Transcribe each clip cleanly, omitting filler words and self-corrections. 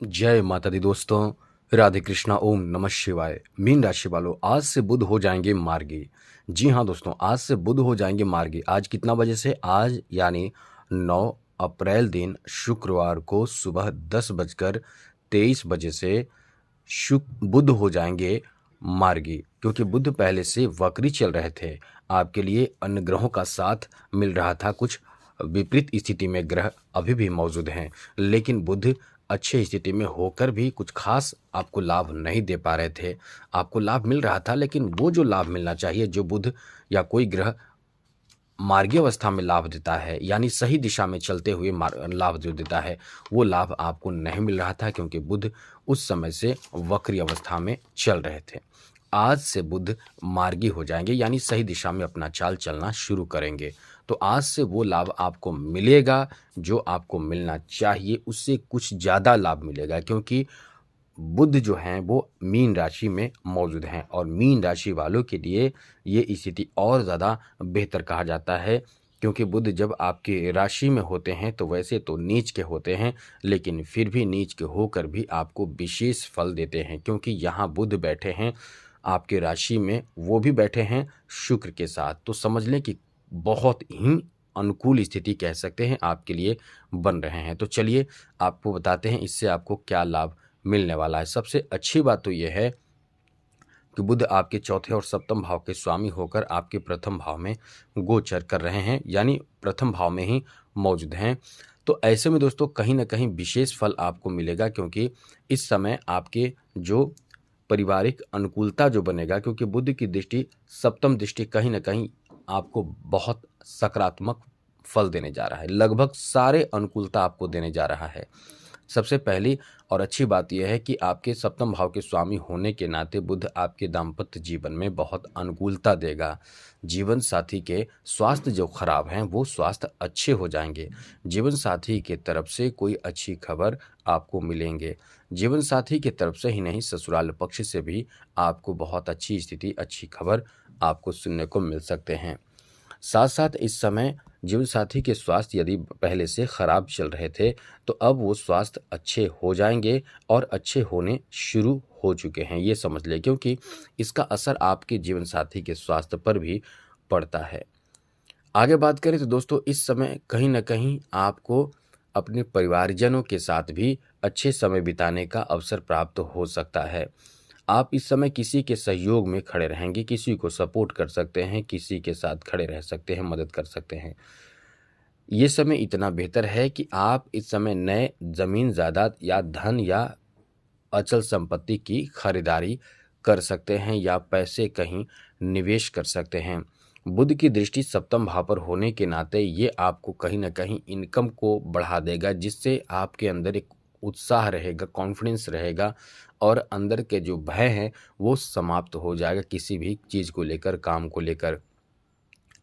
जय माता दी दोस्तों। राधे कृष्णा। ओम नमः शिवाय। मीन राशि वालों, आज से बुध हो जाएंगे मार्गी। जी हाँ दोस्तों, आज से बुध हो जाएंगे मार्गी। आज कितना बजे से? आज यानी 9 अप्रैल दिन शुक्रवार को सुबह 10:23 बजे से बुध हो जाएंगे मार्गी, क्योंकि बुध पहले से वक्री चल रहे थे। आपके लिए अन्य ग्रहों का साथ मिल रहा था। कुछ विपरीत स्थिति में ग्रह अभी भी मौजूद हैं, लेकिन बुध अच्छे स्थिति में होकर भी कुछ खास आपको लाभ नहीं दे पा रहे थे। आपको लाभ मिल रहा था, लेकिन वो जो लाभ मिलना चाहिए, जो बुध या कोई ग्रह मार्गीय अवस्था में लाभ देता है, यानी सही दिशा में चलते हुए लाभ जो देता है, वो लाभ आपको नहीं मिल रहा था, क्योंकि बुध उस समय से वक्री अवस्था में चल रहे थे। आज से बुध मार्गी हो जाएंगे, यानी सही दिशा में अपना चाल चलना शुरू करेंगे। तो आज से वो लाभ आपको मिलेगा जो आपको मिलना चाहिए, उससे कुछ ज़्यादा लाभ मिलेगा, क्योंकि बुध जो हैं वो मीन राशि में मौजूद हैं, और मीन राशि वालों के लिए ये स्थिति और ज़्यादा बेहतर कहा जाता है, क्योंकि बुध जब आपकी राशि में होते हैं तो वैसे तो नीच के होते हैं, लेकिन फिर भी नीच के होकर भी आपको विशेष फल देते हैं, क्योंकि यहाँ बुध बैठे हैं आपके राशि में, वो भी बैठे हैं शुक्र के साथ। तो समझ लें कि बहुत ही अनुकूल स्थिति कह सकते हैं आपके लिए बन रहे हैं। तो चलिए आपको बताते हैं इससे आपको क्या लाभ मिलने वाला है। सबसे अच्छी बात तो यह है कि बुध आपके चौथे और सप्तम भाव के स्वामी होकर आपके प्रथम भाव में गोचर कर रहे हैं, यानी प्रथम भाव में ही मौजूद हैं। तो ऐसे में दोस्तों कहीं ना कहीं विशेष फल आपको मिलेगा, क्योंकि इस समय आपके जो पारिवारिक अनुकूलता जो बनेगा, क्योंकि बुध की दृष्टि सप्तम दृष्टि कहीं ना कहीं आपको बहुत सकारात्मक फल देने जा रहा है। लगभग सारे अनुकूलता आपको देने जा रहा है। सबसे पहली और अच्छी बात यह है कि आपके सप्तम भाव के स्वामी होने के नाते बुध आपके दाम्पत्य जीवन में बहुत अनुकूलता देगा। जीवन साथी के स्वास्थ्य जो खराब हैं वो स्वास्थ्य अच्छे हो जाएंगे। जीवन साथी के तरफ से कोई अच्छी खबर आपको मिलेंगे। जीवन साथी के तरफ से ही नहीं, ससुराल पक्ष से भी आपको बहुत अच्छी स्थिति, अच्छी खबर आपको सुनने को मिल सकते हैं। साथ साथ इस समय जीवन साथी के स्वास्थ्य यदि पहले से खराब चल रहे थे, तो अब वो स्वास्थ्य अच्छे हो जाएंगे और अच्छे होने शुरू हो चुके हैं, ये समझ लें, क्योंकि इसका असर आपके जीवन साथी के स्वास्थ्य पर भी पड़ता है। आगे बात करें तो दोस्तों इस समय कहीं ना कहीं आपको अपने परिवारजनों के साथ भी अच्छे समय बिताने का अवसर प्राप्त हो सकता है। आप इस समय किसी के सहयोग में खड़े रहेंगे, किसी को सपोर्ट कर सकते हैं, किसी के साथ खड़े रह सकते हैं, मदद कर सकते हैं। ये समय इतना बेहतर है कि आप इस समय नए ज़मीन जायदाद या धन या अचल संपत्ति की खरीदारी कर सकते हैं, या पैसे कहीं निवेश कर सकते हैं। बुध की दृष्टि सप्तम भाव पर होने के नाते ये आपको कहीं ना कहीं इनकम को बढ़ा देगा, जिससे आपके अंदर एक उत्साह रहेगा, कॉन्फिडेंस रहेगा, और अंदर के जो भय हैं वो समाप्त हो जाएगा किसी भी चीज़ को लेकर, काम को लेकर।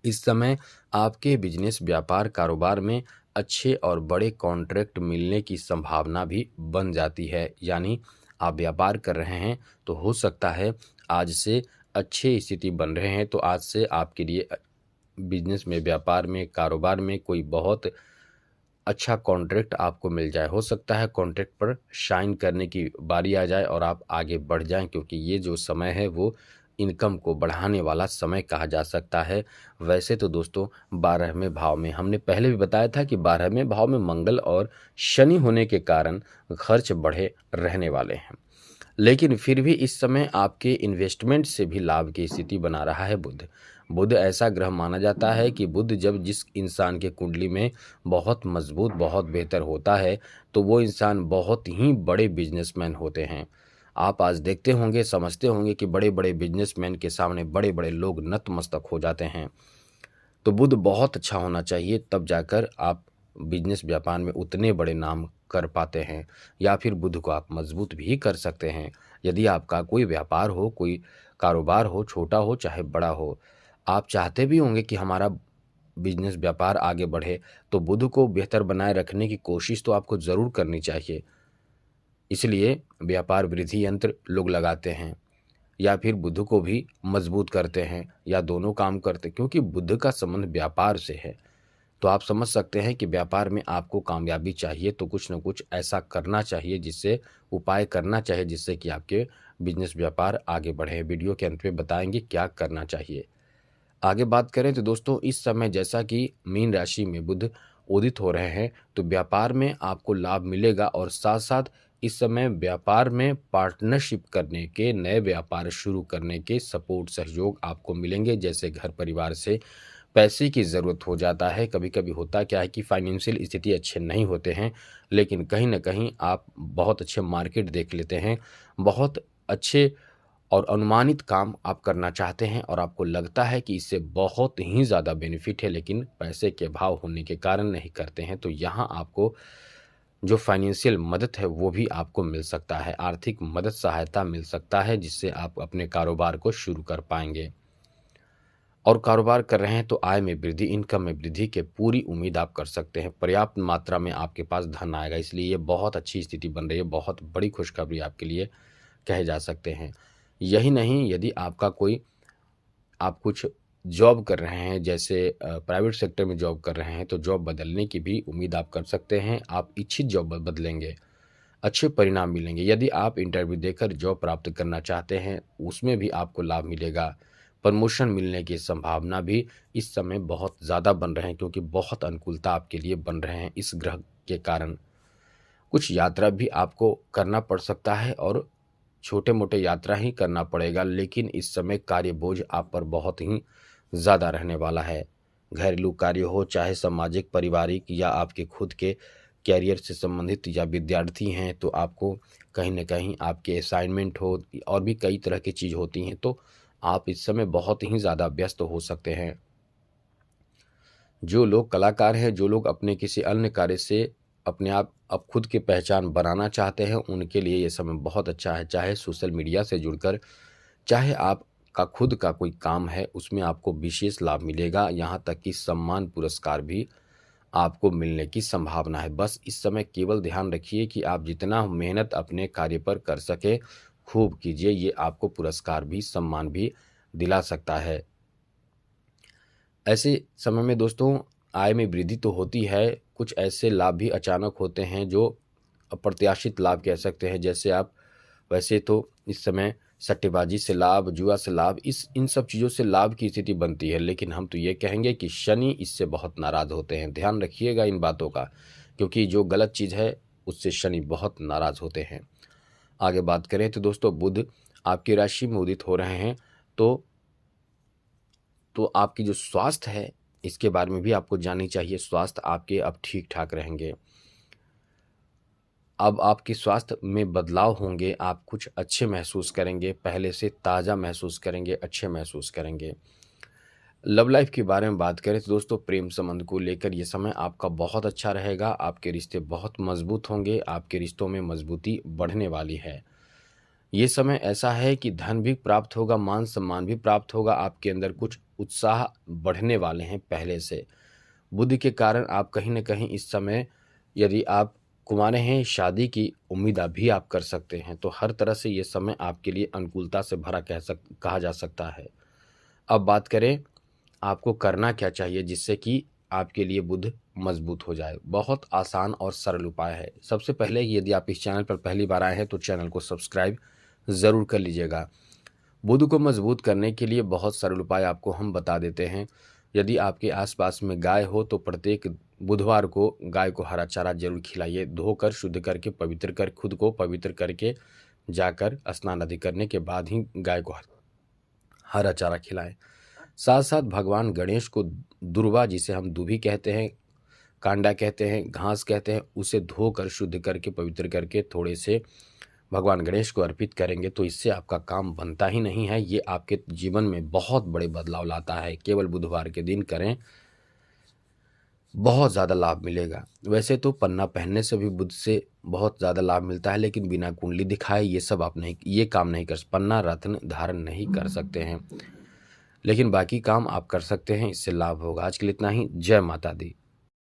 इस समय आपके बिजनेस, व्यापार, कारोबार में अच्छे और बड़े कॉन्ट्रैक्ट मिलने की संभावना भी बन जाती है। यानी आप व्यापार कर रहे हैं तो हो सकता है आज से अच्छे स्थिति बन रहे हैं, तो आज से आपके लिए बिजनेस में, व्यापार में, कारोबार में कोई बहुत अच्छा कॉन्ट्रैक्ट आपको मिल जाए। हो सकता है कॉन्ट्रैक्ट पर शाइन करने की बारी आ जाए और आप आगे बढ़ जाएं, क्योंकि ये जो समय है वो इनकम को बढ़ाने वाला समय कहा जा सकता है। वैसे तो दोस्तों 12वें भाव में, हमने पहले भी बताया था कि 12वें भाव में मंगल और शनि होने के कारण खर्च बढ़े रहने वाले हैं, लेकिन फिर भी इस समय आपके इन्वेस्टमेंट से भी लाभ की स्थिति बना रहा है बुध। बुध ऐसा ग्रह माना जाता है कि बुध जब जिस इंसान के कुंडली में बहुत मजबूत, बहुत बेहतर होता है, तो वो इंसान बहुत ही बड़े बिजनेसमैन होते हैं। आप आज देखते होंगे, समझते होंगे कि बड़े बड़े बिजनेसमैन के सामने बड़े बड़े लोग नतमस्तक हो जाते हैं। तो बुध बहुत अच्छा होना चाहिए, तब जाकर आप बिजनेस, व्यापार में उतने बड़े नाम कर पाते हैं, या फिर बुध को आप मजबूत भी कर सकते हैं। यदि आपका कोई व्यापार हो, कोई कारोबार हो, छोटा हो चाहे बड़ा हो, आप चाहते भी होंगे कि हमारा बिजनेस, व्यापार आगे बढ़े, तो बुध को बेहतर बनाए रखने की कोशिश तो आपको ज़रूर करनी चाहिए। इसलिए व्यापार वृद्धि यंत्र लोग लगाते हैं, या फिर बुध को भी मजबूत करते हैं, या दोनों काम करते, क्योंकि बुध का संबंध व्यापार से है। तो आप समझ सकते हैं कि व्यापार में आपको कामयाबी चाहिए तो कुछ न कुछ ऐसा करना चाहिए, जिससे उपाय करना चाहिए जिससे कि आपके बिजनेस व्यापार आगे बढ़े। वीडियो के अंत में बताएंगे क्या करना चाहिए। आगे बात करें तो दोस्तों, इस समय जैसा कि मीन राशि में बुध उदित हो रहे हैं तो व्यापार में आपको लाभ मिलेगा, और साथ साथ इस समय व्यापार में पार्टनरशिप करने के, नए व्यापार शुरू करने के सपोर्ट सहयोग आपको मिलेंगे। जैसे घर परिवार से पैसे की ज़रूरत हो जाता है, कभी कभी होता क्या है कि फाइनेंशियल स्थिति अच्छे नहीं होते हैं, लेकिन कहीं ना कहीं आप बहुत अच्छे मार्केट देख लेते हैं, बहुत अच्छे और अनुमानित काम आप करना चाहते हैं और आपको लगता है कि इससे बहुत ही ज़्यादा बेनिफिट है, लेकिन पैसे के अभाव होने के कारण नहीं करते हैं। तो यहाँ आपको जो फाइनेंशियल मदद है वो भी आपको मिल सकता है, आर्थिक मदद सहायता मिल सकता है, जिससे आप अपने कारोबार को शुरू कर पाएंगे। और कारोबार कर रहे हैं तो आय में वृद्धि, इनकम में वृद्धि की पूरी उम्मीद आप कर सकते हैं। पर्याप्त मात्रा में आपके पास धन आएगा, इसलिए ये बहुत अच्छी स्थिति बन रही है, बहुत बड़ी खुशखबरी आपके लिए कहे जा सकते हैं। यही नहीं, यदि आपका कोई आप कुछ जॉब कर रहे हैं, जैसे प्राइवेट सेक्टर में जॉब कर रहे हैं, तो जॉब बदलने की भी उम्मीद आप कर सकते हैं। आप इच्छित जॉब बदलेंगे, अच्छे परिणाम मिलेंगे। यदि आप इंटरव्यू देकर जॉब प्राप्त करना चाहते हैं, उसमें भी आपको लाभ मिलेगा। प्रमोशन मिलने की संभावना भी इस समय बहुत ज़्यादा बन रहे हैं, क्योंकि बहुत अनुकूलता आपके लिए बन रहे हैं इस ग्रह के कारण। कुछ यात्रा भी आपको करना पड़ सकता है, और छोटे मोटे यात्रा ही करना पड़ेगा, लेकिन इस समय कार्य बोझ आप पर बहुत ही ज़्यादा रहने वाला है। घरेलू कार्य हो, चाहे सामाजिक, पारिवारिक या आपके खुद के कैरियर से संबंधित, या विद्यार्थी हैं तो आपको कहीं न कहीं आपके असाइनमेंट हो, और भी कई तरह की चीज़ होती हैं, तो आप इस समय बहुत ही ज़्यादा व्यस्त हो सकते हैं। जो लोग कलाकार हैं, जो लोग अपने किसी अन्य कार्य से अपने आप अब खुद की पहचान बनाना चाहते हैं, उनके लिए ये समय बहुत अच्छा है। चाहे सोशल मीडिया से जुड़कर, चाहे आपका खुद का कोई काम है, उसमें आपको विशेष लाभ मिलेगा। यहाँ तक कि सम्मान पुरस्कार भी आपको मिलने की संभावना है। बस इस समय केवल ध्यान रखिए कि आप जितना मेहनत अपने कार्य पर कर सके, खूब कीजिए। ये आपको पुरस्कार भी, सम्मान भी दिला सकता है। ऐसे समय में दोस्तों, आय में वृद्धि तो होती है, कुछ ऐसे लाभ भी अचानक होते हैं जो अप्रत्याशित लाभ कह सकते हैं। जैसे आप वैसे तो इस समय सट्टेबाजी से लाभ, जुआ से लाभ, इन सब चीज़ों से लाभ की स्थिति बनती है, लेकिन हम तो ये कहेंगे कि शनि इससे बहुत नाराज़ होते हैं। ध्यान रखिएगा इन बातों का, क्योंकि जो गलत चीज़ है उससे शनि बहुत नाराज़ होते हैं। आगे बात करें तो दोस्तों, बुध आपकी राशि में उदित हो रहे हैं, तो आपकी जो स्वास्थ्य है, इसके बारे में भी आपको जाननी चाहिए। स्वास्थ्य आपके अब ठीक ठाक रहेंगे। अब आपके स्वास्थ्य में बदलाव होंगे, आप कुछ अच्छे महसूस करेंगे, पहले से ताज़ा महसूस करेंगे, अच्छे महसूस करेंगे। लव लाइफ के बारे में बात करें तो दोस्तों, प्रेम संबंध को लेकर ये समय आपका बहुत अच्छा रहेगा। आपके रिश्ते बहुत मजबूत होंगे, आपके रिश्तों में मजबूती बढ़ने वाली है। ये समय ऐसा है कि धन भी प्राप्त होगा, मान सम्मान भी प्राप्त होगा, आपके अंदर कुछ उत्साह बढ़ने वाले हैं पहले से। बुद्धि के कारण आप कहीं न कहीं इस समय, यदि आप कुंवारे हैं, शादी की उम्मीद भी आप कर सकते हैं। तो हर तरह से ये समय आपके लिए अनुकूलता से भरा कहा जा सकता है। अब बात करें आपको करना क्या चाहिए जिससे कि आपके लिए बुध मजबूत हो जाए। बहुत आसान और सरल उपाय है। सबसे पहले, यदि आप इस चैनल पर पहली बार आए हैं तो चैनल को सब्सक्राइब ज़रूर कर लीजिएगा। बुध को मजबूत करने के लिए बहुत सरल उपाय आपको हम बता देते हैं। यदि आपके आसपास में गाय हो तो प्रत्येक बुधवार को गाय को हरा चारा जरूर खिलाइए। धोकर, शुद्ध करके, पवित्र कर, खुद को पवित्र करके जाकर स्नान आदि करने के बाद ही गाय को हरा चारा खिलाएं। साथ साथ भगवान गणेश को दुर्वा, जिसे हम दुभी कहते हैं, कांडा कहते हैं, घास कहते हैं, उसे धोकर, शुद्ध करके, पवित्र करके थोड़े से भगवान गणेश को अर्पित करेंगे तो इससे आपका काम बनता ही नहीं है। ये आपके जीवन में बहुत बड़े बदलाव लाता है। केवल बुधवार के दिन करें, बहुत ज़्यादा लाभ मिलेगा। वैसे तो पन्ना पहनने से भी बुध से बहुत ज़्यादा लाभ मिलता है, लेकिन बिना कुंडली दिखाए ये काम नहीं कर, पन्ना रत्न धारण नहीं कर सकते हैं, लेकिन बाकी काम आप कर सकते हैं, इससे लाभ होगा। आज के लिए इतना ही। जय माता दी।